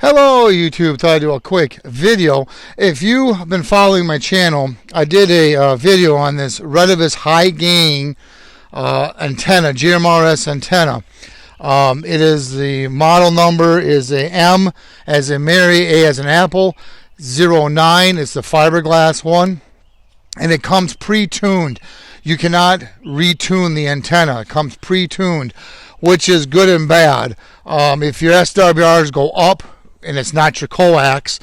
Hello YouTube, thought I'd do a quick video. If you've been following my channel, I did a video on this Retevis high gain antenna, GMRS antenna. It is, the model number is a M as in Mary, A as in Apple, 09. It's the fiberglass one, and it comes pre-tuned. You cannot retune the antenna. It comes pre-tuned, which is good and bad. If your SWRs go up and it's not your coax,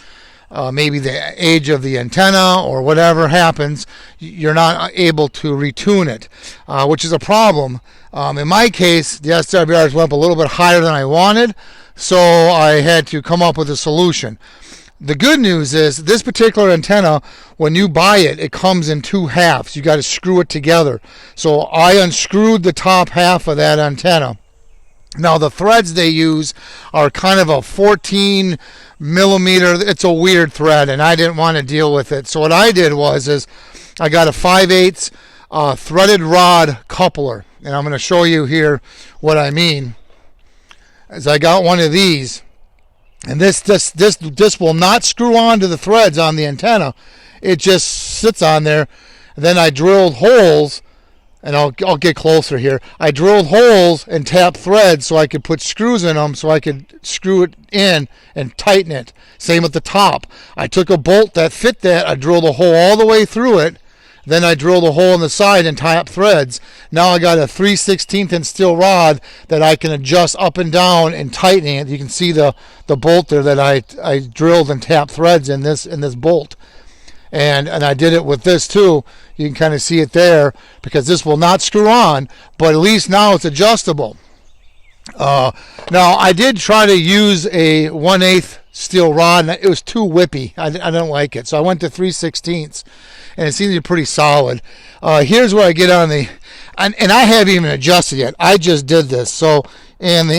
maybe the age of the antenna or whatever happens, you're not able to retune it, which is a problem. In my case, the SWRs went up a little bit higher than I wanted, so I had to come up with a solution. The good news is this particular antenna, when you buy it, it comes in two halves. You got to screw it together. So I unscrewed the top half of that antenna. Now the threads they use are kind of a 14 millimeter. It's a weird thread, and I didn't want to deal with it. So what I did was I got a 5/8 threaded rod coupler, and I'm going to show you here what I mean. As I got one of these, and this will not screw onto the threads on the antenna. It just sits on there. And then I drilled holes. And I'll get closer here. I drilled holes and tapped threads so I could put screws in them so I could screw it in and tighten it. Same with the top. I took a bolt that fit that. I drilled a hole all the way through it. Then I drilled a hole in the side and tapped threads. Now I got a 3/16 inch steel rod that I can adjust up and down and tighten it. You can see the bolt there that I drilled and tapped threads in this bolt. And I did it with this too. You can kind of see it there because this will not screw on, but at least now it's adjustable. Now I did try to use a 1/8 steel rod, and it was too whippy. I don't like it, so I went to 3/16, and it seems to be pretty solid. Here's where I get on the, and I haven't even adjusted yet. I just did this, so and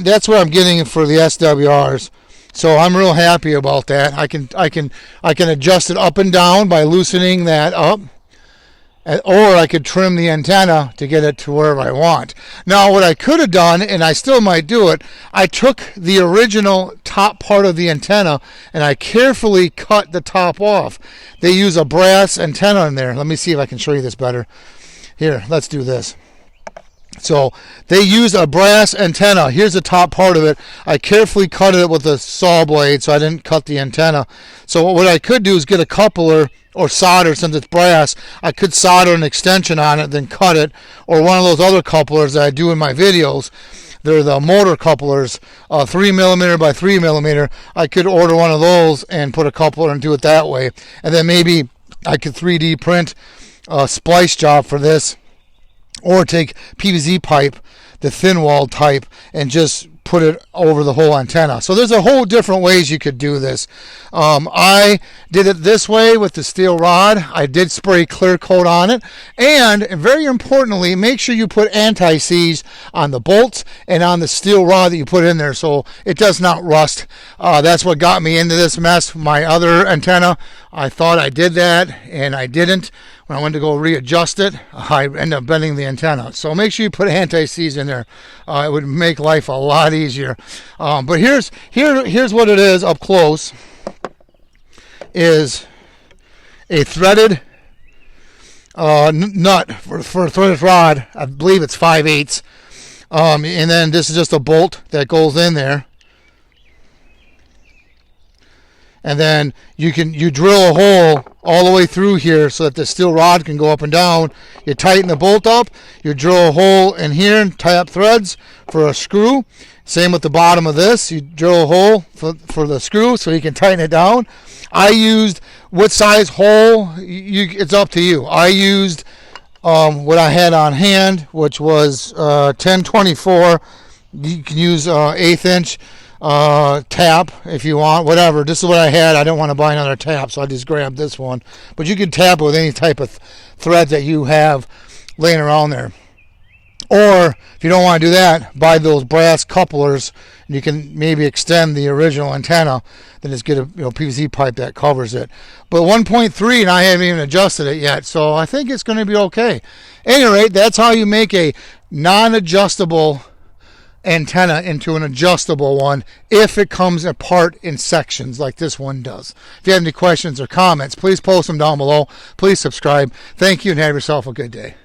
that's what I'm getting for the SWRs. So I'm real happy about that. I can adjust it up and down by loosening that up, or I could trim the antenna to get it to wherever I want. Now what I could have done, and I still might do it, I took the original top part of the antenna and I carefully cut the top off. They use a brass antenna in there. Let me see if I can show you this better. Here, let's do this. So they use a brass antenna. Here's the top part of it. I carefully cut it with a saw blade so I didn't cut the antenna. So what I could do is get a coupler or solder. Since it's brass, I could solder an extension on it, then cut it, or one of those other couplers that I do in my videos. They're the motor couplers, 3 millimeter by 3 millimeter. I could order one of those and put a coupler and do it that way. And then maybe I could 3D print a splice job for this, or take PVC pipe, the thin walled type, and just put it over the whole antenna. So there's a whole different ways you could do this. I did it this way with the steel rod. I did spray clear coat on it, and very importantly, make sure you put anti-seize on the bolts and on the steel rod that you put in there so it does not rust. That's what got me into this mess. My other antenna, I thought I did that, and I didn't. When I went to go readjust it, I ended up bending the antenna. So make sure you put anti-seize in there. It would make life a lot easier. But here's what it is up close. Is a threaded nut for a threaded rod. I believe it's 5/8. And then this is just a bolt that goes in there. And then you drill a hole all the way through here so that the steel rod can go up and down. You tighten the bolt up, you drill a hole in here and tie up threads for a screw. Same with the bottom of this. You drill a hole for the screw so you can tighten it down. I used, what size hole, it's up to you. I used what I had on hand, which was 10/24. You can use 1/8 inch tap if you want, whatever. This is what I had. I didn't want to buy another tap, so I just grabbed this one. But you can tap it with any type of thread that you have laying around there. Or if you don't want to do that, buy those brass couplers, and you can maybe extend the original antenna, then just get a PVC pipe that covers it. But 1.3, and I haven't even adjusted it yet, so I think it's going to be okay. At any rate, that's how you make a non-adjustable antenna into an adjustable one if it comes apart in sections like this one does. If you have any questions or comments, please post them down below. Please subscribe. Thank you and have yourself a good day.